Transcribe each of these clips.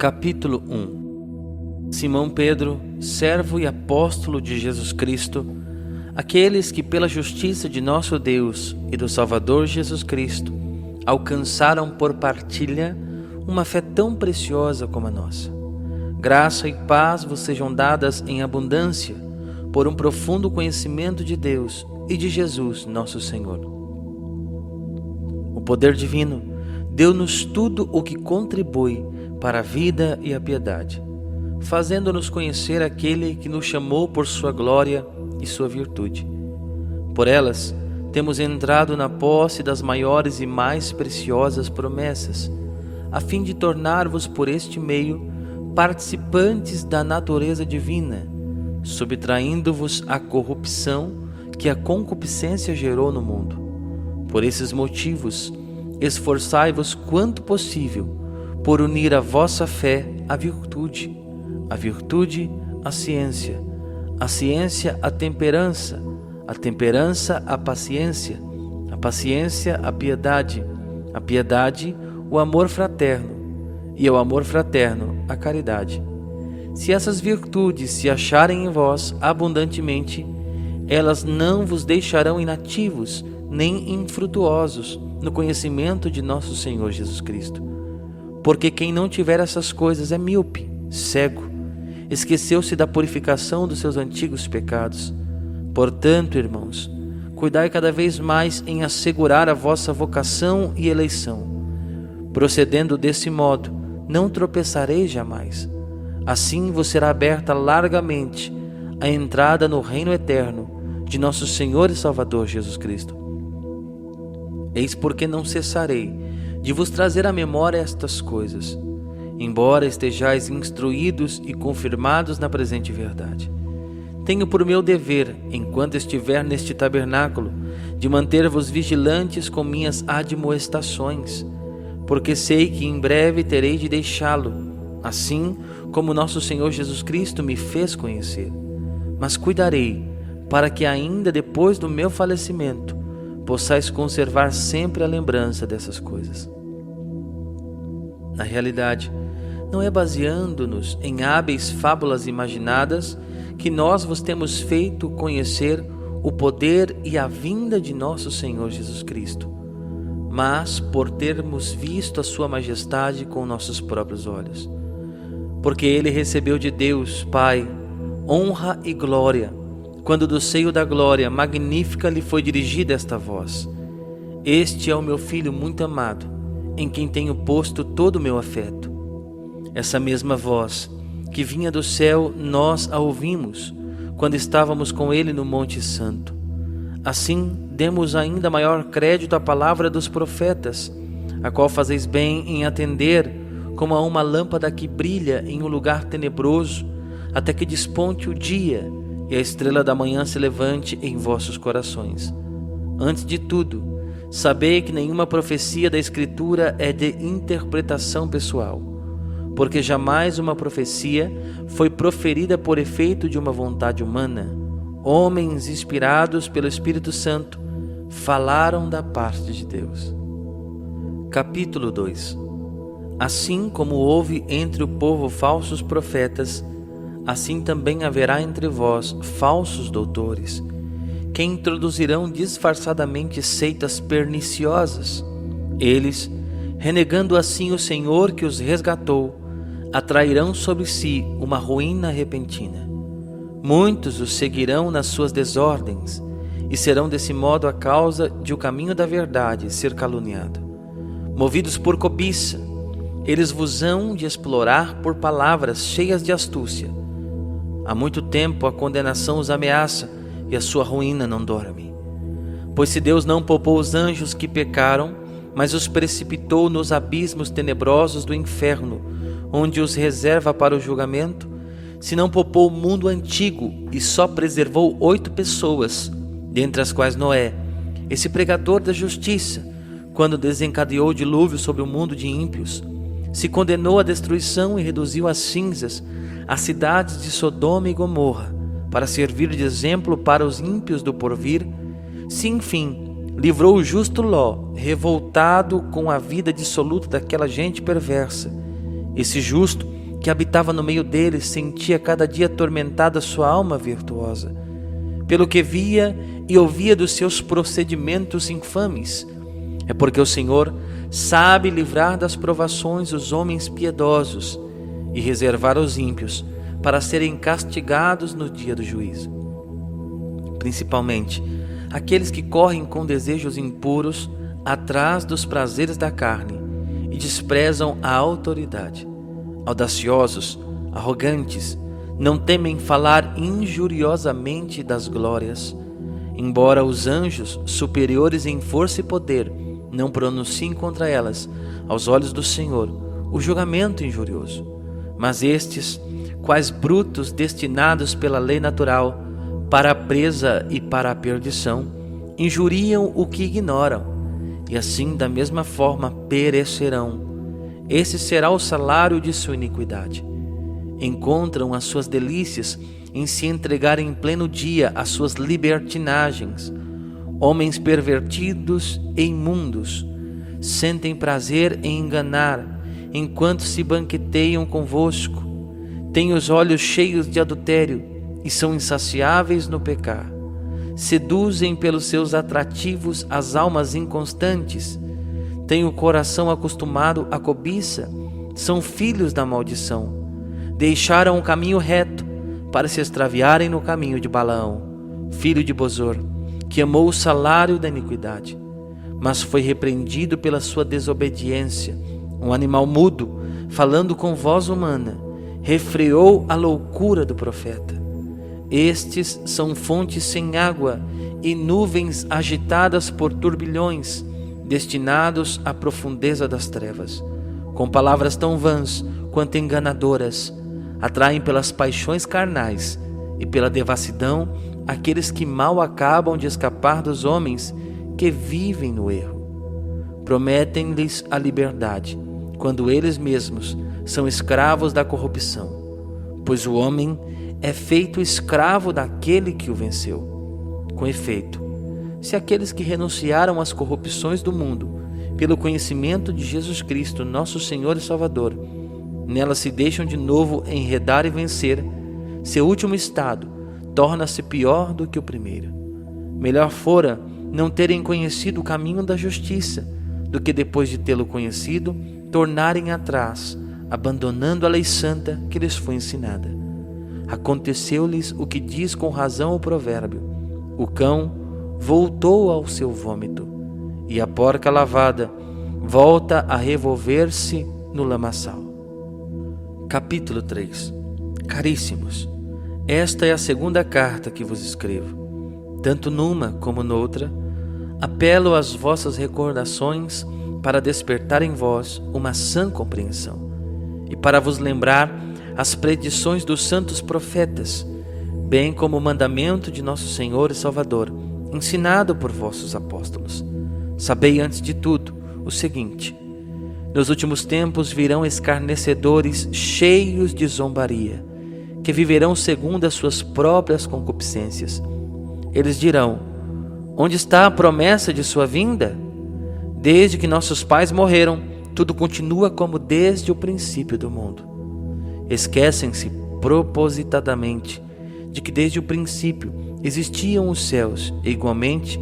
Capítulo 1. Simão Pedro, servo e apóstolo de Jesus Cristo, aqueles que pela justiça de nosso Deus e do Salvador Jesus Cristo alcançaram por partilha uma fé tão preciosa como a nossa. Graça e paz vos sejam dadas em abundância por um profundo conhecimento de Deus e de Jesus nosso Senhor. O poder divino deu-nos tudo o que contribui para a vida e a piedade, fazendo-nos conhecer aquele que nos chamou por sua glória e sua virtude. Por elas, temos entrado na posse das maiores e mais preciosas promessas, a fim de tornar-vos por este meio participantes da natureza divina, subtraindo-vos à corrupção que a concupiscência gerou no mundo. Por esses motivos, esforçai-vos quanto possível por unir a vossa fé à virtude, a virtude à ciência, a ciência à temperança, a temperança à paciência, a paciência à piedade, a piedade o amor fraterno e ao amor fraterno a caridade. Se essas virtudes se acharem em vós abundantemente, elas não vos deixarão inativos nem infrutuosos no conhecimento de nosso Senhor Jesus Cristo. Porque quem não tiver essas coisas é míope, cego, esqueceu-se da purificação dos seus antigos pecados. Portanto, irmãos, cuidai cada vez mais em assegurar a vossa vocação e eleição. Procedendo desse modo, não tropeçareis jamais. Assim vos será aberta largamente a entrada no reino eterno de nosso Senhor e Salvador Jesus Cristo. Eis porque não cessarei de vos trazer à memória estas coisas, embora estejais instruídos e confirmados na presente verdade. Tenho por meu dever, enquanto estiver neste tabernáculo, de manter-vos vigilantes com minhas admoestações, porque sei que em breve terei de deixá-lo, assim como nosso Senhor Jesus Cristo me fez conhecer. Mas cuidarei, para que ainda depois do meu falecimento, possais conservar sempre a lembrança dessas coisas. Na realidade, não é baseando-nos em hábeis fábulas imaginadas que nós vos temos feito conhecer o poder e a vinda de nosso Senhor Jesus Cristo, mas por termos visto a sua majestade com nossos próprios olhos. Porque ele recebeu de Deus, Pai, honra e glória, quando do seio da glória magnífica lhe foi dirigida esta voz: Este é o meu Filho muito amado, em quem tenho posto todo o meu afeto. Essa mesma voz, que vinha do céu, nós a ouvimos, quando estávamos com ele no Monte Santo. Assim, demos ainda maior crédito à palavra dos profetas, a qual fazeis bem em atender, como a uma lâmpada que brilha em um lugar tenebroso, até que desponte o dia e a estrela da manhã se levante em vossos corações. Antes de tudo, sabei que nenhuma profecia da Escritura é de interpretação pessoal, porque jamais uma profecia foi proferida por efeito de uma vontade humana. Homens inspirados pelo Espírito Santo falaram da parte de Deus. Capítulo 2. Assim como houve entre o povo falsos profetas, assim também haverá entre vós falsos doutores, que introduzirão disfarçadamente seitas perniciosas. Eles, renegando assim o Senhor que os resgatou, atrairão sobre si uma ruína repentina. Muitos os seguirão nas suas desordens, e serão desse modo a causa de o caminho da verdade ser caluniado. Movidos por cobiça, eles vos hão de explorar por palavras cheias de astúcia. Há muito tempo a condenação os ameaça, e a sua ruína não dorme. Pois se Deus não poupou os anjos que pecaram, mas os precipitou nos abismos tenebrosos do inferno, onde os reserva para o julgamento, se não poupou o mundo antigo e só preservou 8 pessoas, dentre as quais Noé, esse pregador da justiça, quando desencadeou o dilúvio sobre o mundo de ímpios, se condenou à destruição e reduziu às cinzas as cidades de Sodoma e Gomorra, para servir de exemplo para os ímpios do porvir, se enfim livrou o justo Ló, revoltado com a vida dissoluta daquela gente perversa, Esse justo que habitava no meio deles sentia cada dia atormentada sua alma virtuosa, pelo que via e ouvia dos seus procedimentos infames. É porque o Senhor sabe livrar das provações os homens piedosos e reservar os ímpios para serem castigados no dia do juízo. Principalmente aqueles que correm com desejos impuros atrás dos prazeres da carne e desprezam a autoridade. Audaciosos, arrogantes, não temem falar injuriosamente das glórias, embora os anjos, superiores em força e poder, não pronunciem contra elas, aos olhos do Senhor, o julgamento injurioso. Mas estes, quais brutos destinados pela lei natural para a presa e para a perdição, injuriam o que ignoram, e assim da mesma forma perecerão. Esse será o salário de sua iniquidade. Encontram as suas delícias em se entregarem em pleno dia às suas libertinagens. Homens pervertidos e imundos sentem prazer em enganar, enquanto se banqueteiam convosco. Têm os olhos cheios de adultério e são insaciáveis no pecar. Seduzem pelos seus atrativos as almas inconstantes. Têm o coração acostumado à cobiça, são filhos da maldição. Deixaram o caminho reto para se extraviarem no caminho de Balaão, filho de Bosor, que amou o salário da iniquidade, mas foi repreendido pela sua desobediência. Um animal mudo, falando com voz humana, refreou a loucura do profeta. Estes são fontes sem água e nuvens agitadas por turbilhões, destinados à profundeza das trevas. Com palavras tão vãs quanto enganadoras, atraem pelas paixões carnais e pela devassidão aqueles que mal acabam de escapar dos homens que vivem no erro. Prometem-lhes a liberdade, quando eles mesmos são escravos da corrupção, pois o homem é feito escravo daquele que o venceu. Com efeito, se aqueles que renunciaram às corrupções do mundo, pelo conhecimento de Jesus Cristo, nosso Senhor e Salvador, nelas se deixam de novo enredar e vencer, seu último estado torna-se pior do que o primeiro. Melhor fora não terem conhecido o caminho da justiça, do que depois de tê-lo conhecido, tornarem atrás, abandonando a lei santa que lhes foi ensinada. Aconteceu-lhes o que diz com razão o provérbio: o cão voltou ao seu vômito, e a porca lavada volta a revolver-se no lamaçal. Capítulo 3. Caríssimos, esta é a segunda carta que vos escrevo. Tanto numa como noutra, apelo às vossas recordações para despertar em vós uma sã compreensão, e para vos lembrar as predições dos santos profetas, bem como o mandamento de nosso Senhor e Salvador, ensinado por vossos apóstolos. Sabei antes de tudo o seguinte: nos últimos tempos virão escarnecedores cheios de zombaria, que viverão segundo as suas próprias concupiscências. Eles dirão: onde está a promessa de sua vinda? Desde que nossos pais morreram, tudo continua como desde o princípio do mundo. Esquecem-se propositadamente de que desde o princípio existiam os céus e, igualmente,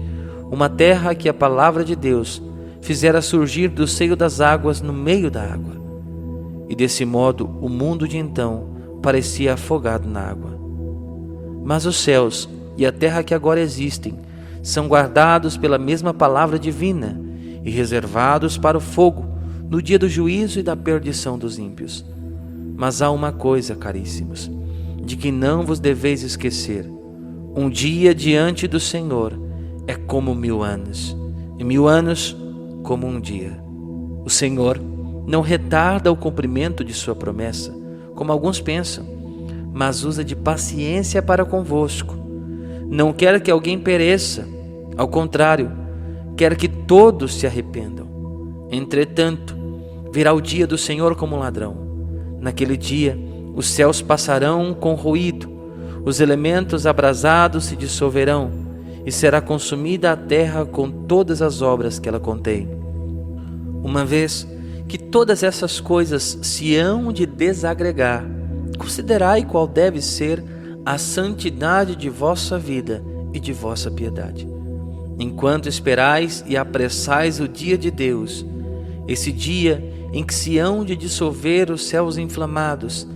uma terra que a palavra de Deus fizera surgir do seio das águas no meio da água. E desse modo o mundo de então parecia afogado na água. Mas os céus e a terra que agora existem são guardados pela mesma palavra divina e reservados para o fogo no dia do juízo e da perdição dos ímpios. Mas há uma coisa, caríssimos, de que não vos deveis esquecer: um dia diante do Senhor é como 1000 anos, e 1000 anos como um dia. O Senhor não retarda o cumprimento de sua promessa, como alguns pensam, mas usa de paciência para convosco. Não quer que alguém pereça, ao contrário, quer que todos se arrependam. Entretanto, virá o dia do Senhor como um ladrão. Naquele dia, os céus passarão com ruído, os elementos abrasados se dissolverão, e será consumida a terra com todas as obras que ela contém. Uma vez que todas essas coisas se hão de desagregar, considerai qual deve ser a santidade de vossa vida e de vossa piedade. Enquanto esperais e apressais o dia de Deus, esse dia em que se hão de dissolver os céus inflamados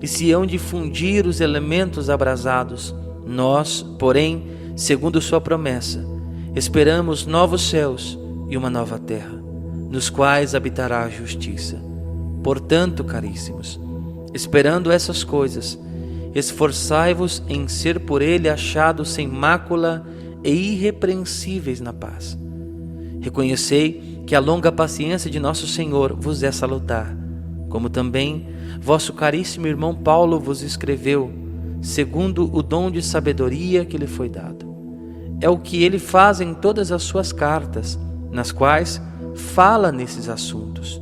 e se hão de fundir os elementos abrasados, nós, porém, segundo sua promessa, esperamos novos céus e uma nova terra, nos quais habitará a justiça. Portanto, caríssimos, esperando essas coisas, esforçai-vos em ser por ele achados sem mácula e irrepreensíveis na paz. Reconhecei que a longa paciência de nosso Senhor vos é salutar, como também vosso caríssimo irmão Paulo vos escreveu, segundo o dom de sabedoria que lhe foi dado. É o que ele faz em todas as suas cartas, nas quais fala nesses assuntos.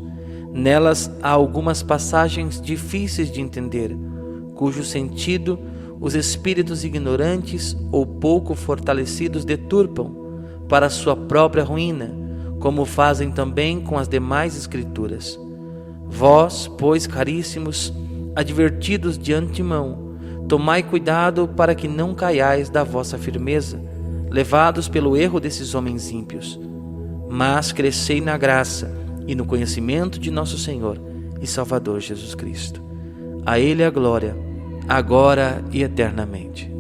Nelas há algumas passagens difíceis de entender, cujo sentido os espíritos ignorantes ou pouco fortalecidos deturpam para sua própria ruína, como fazem também com as demais escrituras. Vós, pois, caríssimos, advertidos de antemão, tomai cuidado para que não caiais da vossa firmeza, levados pelo erro desses homens ímpios. Mas crescei na graça e no conhecimento de nosso Senhor e Salvador Jesus Cristo. A Ele a glória, agora e eternamente.